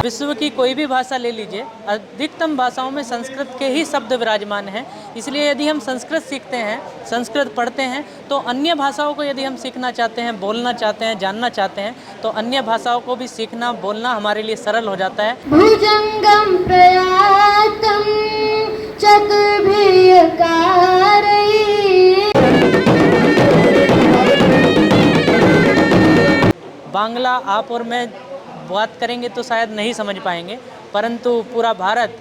विश्व की कोई भी भाषा ले लीजिए, अधिकतम भाषाओं में संस्कृत के ही शब्द विराजमान हैं। इसलिए यदि हम संस्कृत सीखते हैं, संस्कृत पढ़ते हैं, तो अन्य भाषाओं को यदि हम सीखना चाहते हैं, बोलना चाहते हैं, जानना चाहते हैं, तो अन्य भाषाओं को भी सीखना, बोलना हमारे लिए सरल हो जाता है। भुजंगम प्रयातम चतुर्भुजकारई। बांग्ला आप और मैं बात करेंगे तो शायद नहीं समझ पाएंगे, परंतु पूरा भारत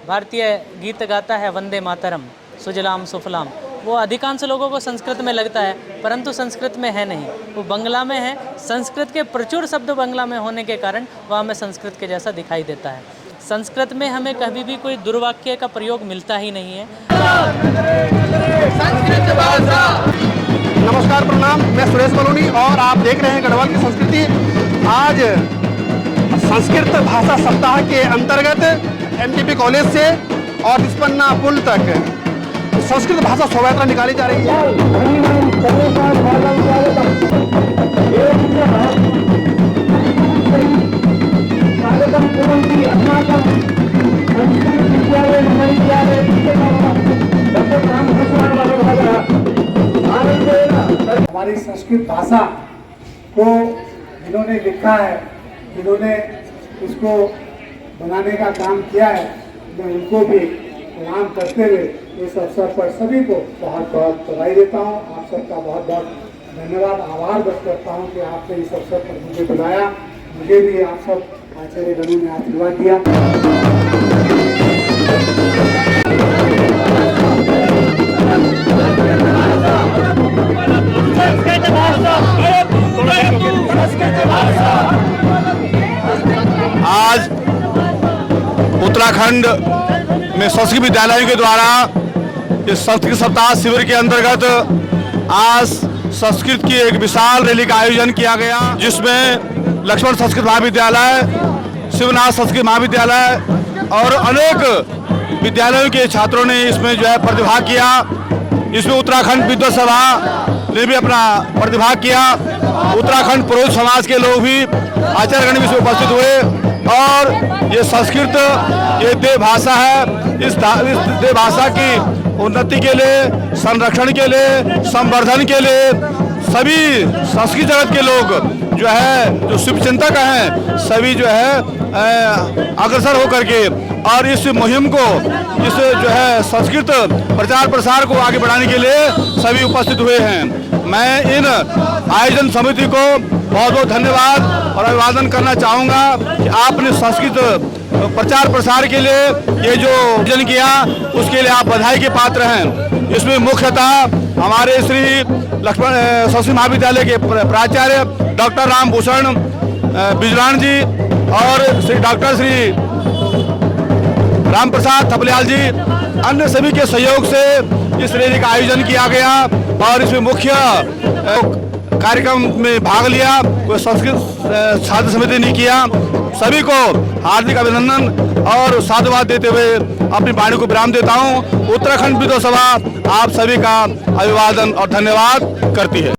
भारतीय गीत गाता है वंदे मातरम, सुजलाम सुफलाम। वो अधिकांश लोगों को संस्कृत में लगता है, परंतु संस्कृत में है नहीं, वो बंगला में है। संस्कृत के प्रचुर शब्द बंगला में होने के कारण वह हमें संस्कृत के जैसा दिखाई देता है। संस्कृत में हमें कभी भी कोई दुर्वाक्य का प्रयोग मिलता ही नहीं है। नमस्कार, प्रणाम। मैं सुरेश बलूनी और आप देख रहे हैं गढ़वाल की संस्कृति। आज संस्कृत भाषा सप्ताह के अंतर्गत एमटीपी कॉलेज से और निष्पन्ना पुल तक संस्कृत भाषा शोभा यात्रा निकाली जा रही है। हमारी संस्कृत भाषा को जिन्होंने लिखा है, जिन्होंने इसको बनाने का काम किया है, मैं उनको भी प्रणाम करते हुए इस अवसर पर सभी को बहुत बहुत बधाई देता हूँ। आप सबका बहुत बहुत धन्यवाद, आभार व्यक्त करता हूँ कि आपने इस अवसर पर मुझे बुलाया। मुझे भी आप सब आचार्य गणों ने आशीर्वाद दिया। आज उत्तराखंड में संस्कृत विद्यालयों के द्वारा इस संस्कृत सप्ताह शिविर के अंतर्गत आज संस्कृत की एक विशाल रैली का आयोजन किया गया, जिसमें लक्ष्मण संस्कृत महाविद्यालय, शिवनाथ संस्कृत महाविद्यालय और अनेक विद्यालयों के छात्रों ने इसमें जो है प्रतिभाग किया। इसमें उत्तराखंड विद्वत सभा ने भी अपना प्रतिभाग किया। उत्तराखंड पुरोहित समाज के लोग भी, आचार्यगण भी इसमें उपस्थित हुए। और ये संस्कृत ये देव भाषा है। इस देव भाषा की उन्नति के लिए, संरक्षण के लिए, संवर्धन के लिए सभी संस्कृत जगत के लोग जो है, जो शुभचिंतक हैं, सभी जो है अग्रसर होकर के और इस मुहिम को, इस जो है संस्कृत प्रचार प्रसार को आगे बढ़ाने के लिए सभी उपस्थित हुए हैं। मैं इन आयोजन समिति को बहुत बहुत धन्यवाद और अभिवादन करना चाहूँगा कि आपने संस्कृत प्रचार प्रसार के लिए ये जो आयोजन किया, उसके लिए आप बधाई के पात्र हैं। इसमें मुख्यतः हमारे श्री लक्ष्मण संस्कृत महाविद्यालय के प्राचार्य डॉक्टर रामभूषण बिजरान जी और डॉक्टर श्री राम प्रसाद थपलियाल जी, अन्य सभी के सहयोग से इस रैली का आयोजन किया गया। और इसमें मुख्य कार्यक्रम में भाग लिया कोई संस्कृत छात्र समिति ने किया। सभी को हार्दिक अभिनंदन और साधुवाद देते हुए अपनी वाणी को विराम देता हूँ। उत्तराखंड विद्वत सभा आप सभी का अभिवादन और धन्यवाद करती है।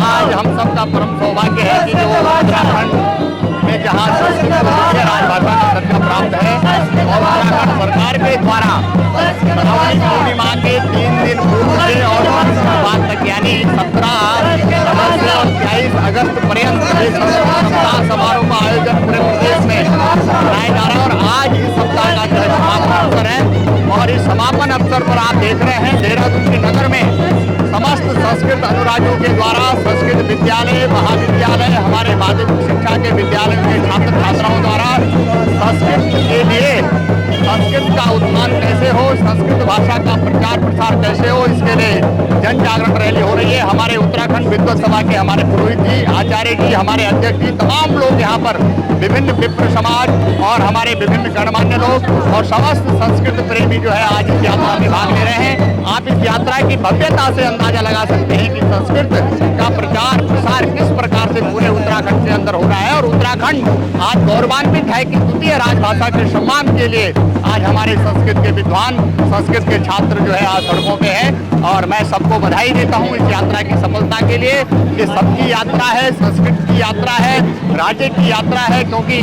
आज हम सबका परम सौभाग्य है कि जो उत्तराखंड में जहाँ संस्कृत मुख्य राजभाषा का दर्जा प्राप्त है और उत्तराखंड सरकार के द्वारा श्रावणी पूर्णिमा के 3 दिन पूर्व से और बाद तक यानी 17 अगस्त से और 23 अगस्त पर्यंत सप्ताह समारोह का आयोजन पूरे प्रदेश में कराया जा रहा है। और आज इस सप्ताह का जो है समापन अवसर है और इस समापन अवसर पर आप देख रहे हैं देहरादून के नगर में समस्त संस्कृत अनुरागियों के द्वारा संस्कृत विद्यालय, महाविद्यालय, हमारे माध्यमिक शिक्षा के विद्यालयों के छात्र छात्राओं द्वारा संस्कृत के लिए, संस्कृत का उत्थान कैसे हो, संस्कृत भाषा का प्रचार प्रसार कैसे हो, इसके लिए जन जागरण रैली हो रही है। हमारे उत्तराखंड विद्वत सभा के हमारे पुरोहित जी, आचार्य जी, हमारे अध्यक्ष जी, तमाम लोग यहाँ पर विभिन्न विप्र समाज और हमारे विभिन्न गणमान्य लोग और समस्त संस्कृत प्रेमी जो है आज इस यात्रा में भाग ले रहे हैं। आप इस यात्रा की भव्यता से अंदाजा लगा सकते हैं कि संस्कृत का प्रचार प्रसार किस प्रकार से पूरे उत्तराखंड के अंदर हो रहा है। और उत्तराखंड आज गौरवान्वित है कि द्वितीय राजभाषा के सम्मान के लिए आज हमारे संस्कृत के विद्वान, संस्कृत के छात्र जो है आज सड़कों पे हैं। और मैं सबको बधाई देता हूँ इस यात्रा की सफलता के लिए। ये सबकी यात्रा है, संस्कृत की यात्रा है, राज्य की यात्रा है, क्योंकि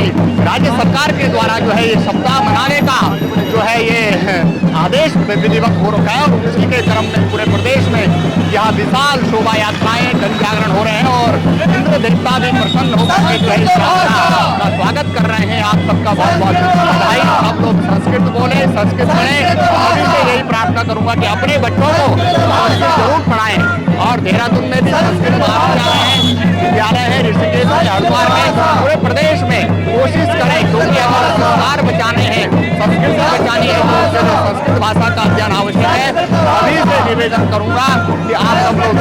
राज्य सरकार के द्वारा जो है ये सप्ताह मनाने का जो है ये आदेश विधिवत हो रखा है। और उसी के क्रम में पूरे प्रदेश में यहाँ विशाल शोभा यात्राएं, जन जागरण हो रहे हैं और इंद्र देवता भी प्रसन्न होकर के इस यात्रा का स्वागत कर रहे हैं। आप सबका बहुत बहुत बधाई। आप लोग संस्कृत बोले, संस्कृत पढ़ें। अभी से यही प्रार्थना करूंगा कि अपने बच्चों को संस्कृत जरूर पढ़ाएं। और देहरादून में भी संस्कृत विद्यालय है, ऋषिकेश में, हरिद्वार में, पूरे प्रदेश में कोशिश करें, क्योंकि हमारा संस्कार बचाने हैं, संस्कृति बचानी है, तो संस्कृत भाषा का अध्ययन आवश्यक है। अभी से निवेदन करूंगा कि आप सब लोग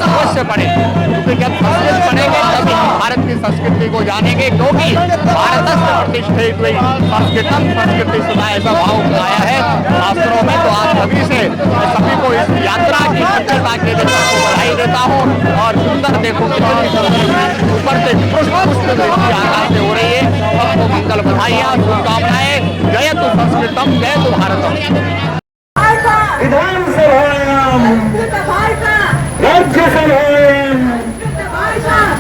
अवश्य पढ़ें, क्योंकि जब संस्कृत पढ़ेंगे तभी हम भारत की संस्कृति को जानेंगे। क्योंकि भारत प्रतिष्ठित हुई संस्कृतम संस्कृति सुना ऐसा भाव आया है शास्त्रों में। तो आप सभी से सभी को इस यात्रा की सफलता के लिए बधाई देता हूँ। और सुंदर देखो ऊपर से पुष्प आकाश से हो रही है। सबको मंगल बधाइयाँ, शुभकामनाएं। जय तु संस्कृतम, जय तु भारतम। विधानसभायां राज्यसभायां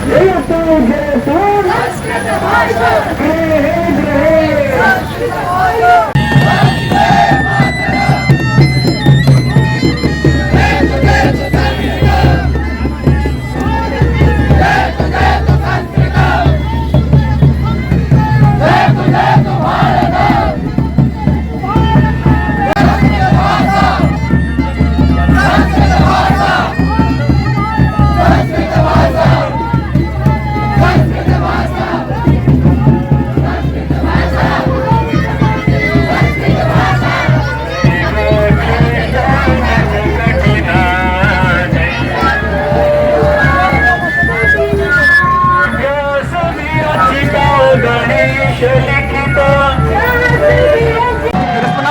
जयतु जयतु गृहे गृहे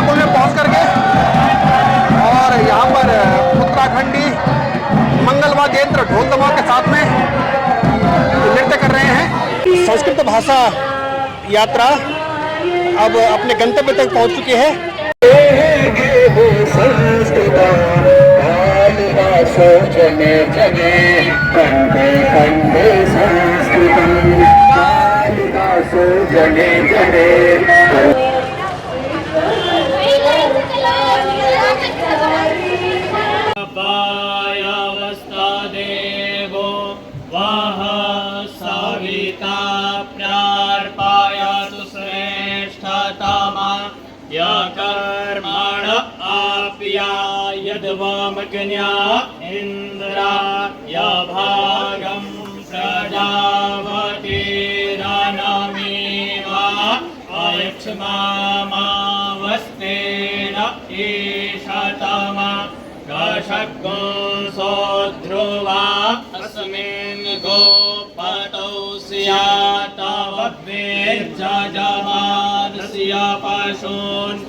पुल में पहुंच करके और यहाँ पर उत्तराखंडी मंगलवाद्य यंत्र ढोल दमाव के साथ में नृत्य कर रहे हैं। संस्कृत भाषा यात्रा अब अपने गंतव्य तक पहुंच चुकी है। जने जने कंधे कंधे संस्कृतम, कालिदासो जने जने। देवो वह सविता प्रार्पयतु श्रेष्ठतमा कर्मण आप्यायद्वमग्न्या इन्द्राय भागं प्रजावतीरनमेवा अयक्ष्मामावस्तेन ईशतमा कशको सोऽध्रुवा अस्मिन् गोपतौ स्यातवद्वेज्जमानस्य पशून्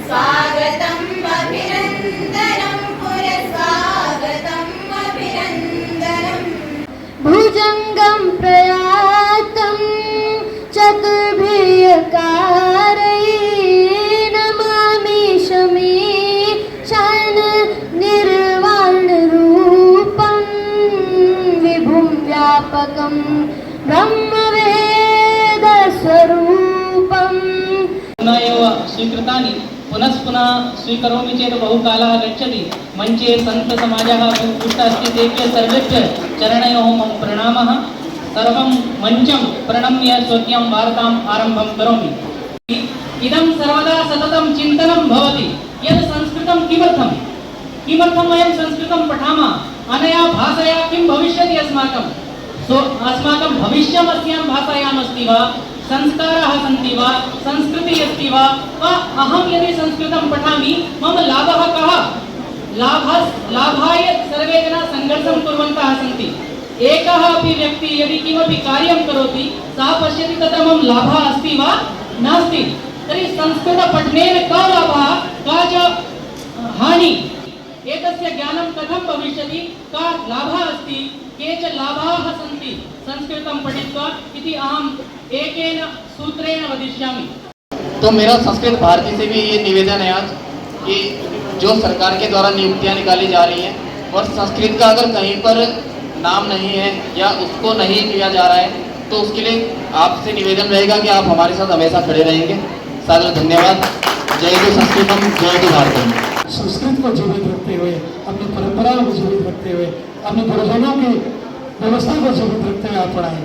स्वागतम् अभिनन्दनं पुरस्वागतम् अभिनन्दनम् भुजङ्गं प्रयातं चतुर्भिर्कारैः नमामि शमी शन निर्वाणरूपं विभुं व्यापकं ब्रह्मवेदस्वरूपम् एव स्वीकृतानि पुनः स्वीकरोमि चेत् बहुकालः गच्छति। मञ्चे सन्तसमाजः उपविष्टः अस्ति, तेभ्यः सर्वेभ्यः चरणयोः मम प्रणामः। सर्वं मञ्चं प्रणम्य स्वकीयं वार्ताम् आरम्भं करोमि। इदं सर्वदा सततं चिन्तनं भवति यत् संस्कृतं किमर्थं वयं संस्कृतं पठामः, अनया भाषया किं भविष्यति अस्माकं भविष्यम् अस्यां भाषायाम् अस्ति वा, संस्काराः सन्ति वा, संस्कृतिः अस्ति वा अहं यदि संस्कृतं पठामि मम लाभः कः? लाभाय सर्वे जना संघर्षं कुर्वन्तः सन्ति। एकः अपि व्यक्ति यदि किमपि कार्यं करोति सः पश्यति तत्र मम लाभः अस्ति वा नास्ति। तर्हि संस्कृतपठनेन कः लाभः कः च हानि एतस्य ज्ञानं कथं भविष्यति कः लाभः अस्ति के च लाभाः सन्ति संस्कृतं पठित्वा इति अहम् एकेन सूत्रेण वदिष्यामि। तो मेरा संस्कृत भारती से भी ये निवेदन है आज कि जो सरकार के द्वारा नियुक्तियां निकाली जा रही हैं और संस्कृत का अगर कहीं पर नाम नहीं है या उसको नहीं लिया जा रहा है तो उसके लिए आपसे निवेदन रहेगा कि आप हमारे साथ हमेशा खड़े रहेंगे। सादर धन्यवाद। जय जय संस्कृतम, जय जय भारतम। संस्कृत को जीवित रखते हुए, अपनी परंपराओं को जीवित रखते हुए, अपने गुरुजनों की व्यवस्था को जीवित रखते हुए आप पढ़ाएं।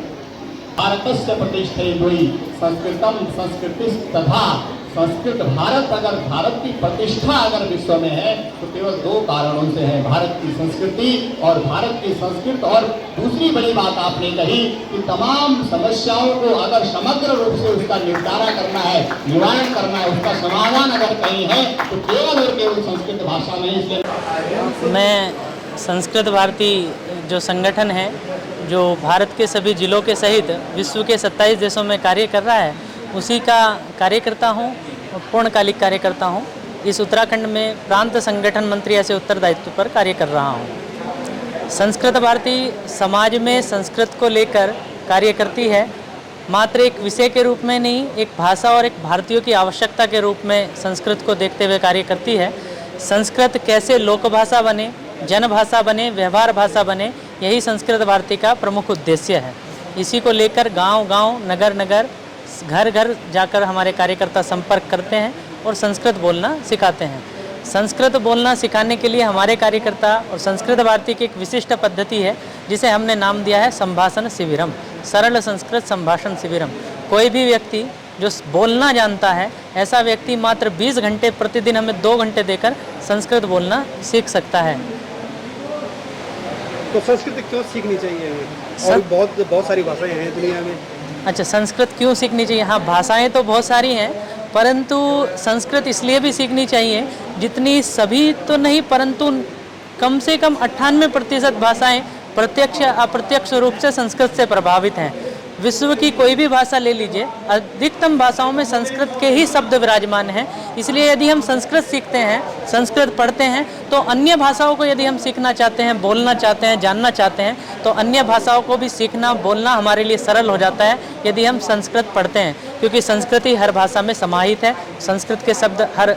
भारतस्य प्रतिष्ठे हुई संस्कृतम संस्कृति तथा संस्कृत भारत, अगर भारत की प्रतिष्ठा अगर विश्व में है तो केवल दो कारणों से है, भारत की संस्कृति और भारत की संस्कृत। और दूसरी बड़ी बात आपने कही कि तमाम समस्याओं को अगर समग्र रूप से उसका निपटारा करना है, निवारण करना है, उसका समाधान अगर कहीं है तो केवल और केवल संस्कृत भाषा में। इसलिए मैं संस्कृत भारती जो संगठन है जो भारत के सभी जिलों के सहित विश्व के 27 देशों में कार्य कर रहा है उसी का कार्यकर्ता हूँ, पूर्णकालिक कार्यकर्ता हूँ। इस उत्तराखंड में प्रांत संगठन मंत्री ऐसे उत्तरदायित्व पर कार्य कर रहा हूँ। संस्कृत भारती समाज में संस्कृत को लेकर कार्य करती है, मात्र एक विषय के रूप में नहीं, एक भाषा और एक भारतीयों की आवश्यकता के रूप में संस्कृत को देखते हुए कार्य करती है। संस्कृत कैसे लोकभाषा बने, जनभाषा बने, व्यवहार भाषा बने, यही संस्कृत भारती का प्रमुख उद्देश्य है। इसी को लेकर गांव-गांव, नगर-नगर, घर-घर जाकर हमारे कार्यकर्ता संपर्क करते हैं और संस्कृत बोलना सिखाते हैं। संस्कृत बोलना सिखाने के लिए हमारे कार्यकर्ता और संस्कृत भारती की एक विशिष्ट पद्धति है जिसे हमने नाम दिया है संभाषण शिविरम, सरल संस्कृत संभाषण शिविरम। कोई भी व्यक्ति जो बोलना जानता है ऐसा व्यक्ति मात्र 20 घंटे प्रतिदिन हमें 2 घंटे देकर संस्कृत बोलना सीख सकता है। तो संस्कृत क्यों सीखनी चाहिए हमें? और बहुत सारी भाषाएं हैं दुनिया में। अच्छा, संस्कृत क्यों सीखनी चाहिए? हाँ, भाषाएं तो बहुत सारी हैं, परंतु संस्कृत इसलिए भी सीखनी चाहिए जितनी सभी तो नहीं परंतु कम से कम 98% भाषाएं प्रत्यक्ष अप्रत्यक्ष रूप से संस्कृत से प्रभावित हैं। विश्व की कोई भी भाषा ले लीजिए, अधिकतम भाषाओं में संस्कृत के ही शब्द विराजमान हैं। इसलिए यदि हम संस्कृत सीखते हैं, संस्कृत पढ़ते हैं, तो अन्य भाषाओं को यदि हम सीखना चाहते हैं, बोलना चाहते हैं, जानना चाहते हैं, तो अन्य भाषाओं को भी सीखना, बोलना हमारे लिए सरल हो जाता है यदि हम संस्कृत पढ़ते हैं, क्योंकि संस्कृत ही हर भाषा में समाहित है, संस्कृत के शब्द हर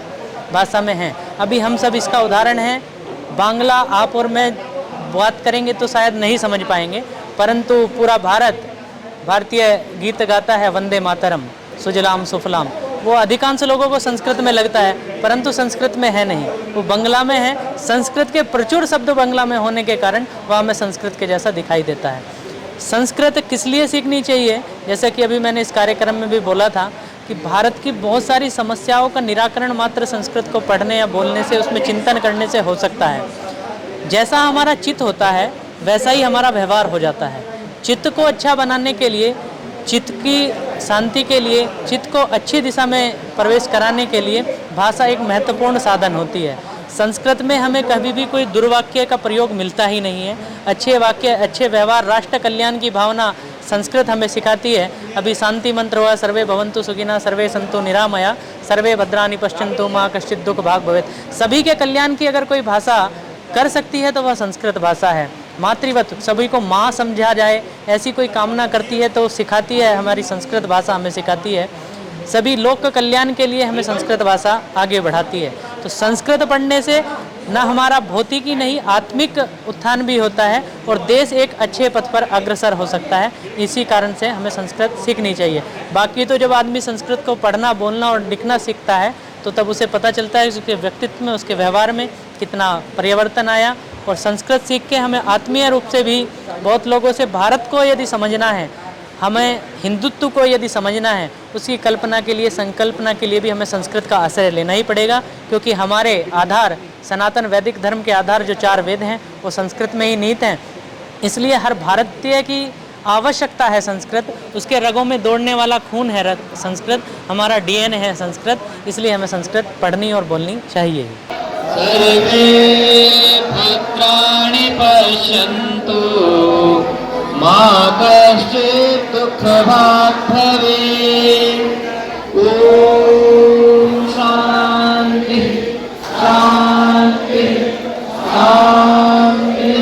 भाषा में हैं। अभी हम सब इसका उदाहरण हैं। बांग्ला आप और मैं बात करेंगे तो शायद नहीं समझ पाएंगे, परंतु पूरा भारत भारतीय गीत गाता है वंदे मातरम, सुजलाम सुफलाम। वो अधिकांश लोगों को संस्कृत में लगता है, परंतु संस्कृत में है नहीं, वो बांग्ला में है। संस्कृत के प्रचुर शब्द बांग्ला में होने के कारण वह हमें संस्कृत के जैसा दिखाई देता है। संस्कृत किस लिए सीखनी चाहिए? जैसे कि अभी मैंने इस कार्यक्रम में भी बोला था कि भारत की बहुत सारी समस्याओं का निराकरण मात्र संस्कृत को पढ़ने या बोलने से, उसमें चिंतन करने से हो सकता है। जैसा हमारा चित्त होता है वैसा ही हमारा व्यवहार हो जाता है। चित्त को अच्छा बनाने के लिए, चित्त की शांति के लिए, चित्त को अच्छी दिशा में प्रवेश कराने के लिए भाषा एक महत्वपूर्ण साधन होती है। संस्कृत में हमें कभी भी कोई दुर्वाक्य का प्रयोग मिलता ही नहीं है। अच्छे वाक्य, अच्छे व्यवहार, राष्ट्र कल्याण की भावना संस्कृत हमें सिखाती है। अभी शांति मंत्र हुआ, सर्वे भवन्तु सुखिनः, सर्वे सन्तु निरामया, सर्वे भद्राणि पश्यन्तु मा कश्चित् दुःख भाग् भवेत्। सभी के कल्याण की अगर कोई भाषा कर सकती है तो वह संस्कृत भाषा है। मातृवत, सभी को माँ समझा जाए ऐसी कोई कामना करती है तो सिखाती है, हमारी संस्कृत भाषा हमें सिखाती है। सभी लोक कल्याण के लिए हमें संस्कृत भाषा आगे बढ़ाती है। तो संस्कृत पढ़ने से न हमारा भौतिक ही नहीं, आत्मिक उत्थान भी होता है और देश एक अच्छे पथ पर अग्रसर हो सकता है। इसी कारण से हमें संस्कृत सीखनी चाहिए। बाकी तो जब आदमी संस्कृत को पढ़ना, बोलना और लिखना सीखता है तो तब उसे पता चलता है उसके व्यक्तित्व में, उसके व्यवहार में कितना परिवर्तन आया। और संस्कृत सीख के हमें आत्मीय रूप से भी बहुत लोगों से, भारत को यदि समझना है, हमें हिंदुत्व को यदि समझना है, उसकी कल्पना के लिए, संकल्पना के लिए भी हमें संस्कृत का आश्रय लेना ही पड़ेगा, क्योंकि हमारे आधार, सनातन वैदिक धर्म के आधार जो 4 वेद हैं वो संस्कृत में ही निहित हैं। इसलिए हर भारतीय की आवश्यकता है संस्कृत, उसके रगों में दौड़ने वाला खून है संस्कृत, हमारा DNA है संस्कृत, इसलिए हमें संस्कृत पढ़नी और बोलनी चाहिए। सर्वे भद्राणि पश्यन्तु मा कश्चित् दुःखभाग् भवेत्। ॐ शान्ति शान्ति शान्ति।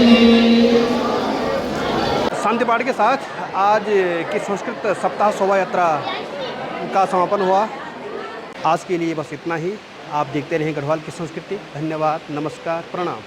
शांति पाठ के साथ आज की संस्कृत सप्ताह शोभा यात्रा का समापन हुआ। आज के लिए बस इतना ही। आप देखते रहें गढ़वाल की संस्कृति। धन्यवाद, नमस्कार, प्रणाम।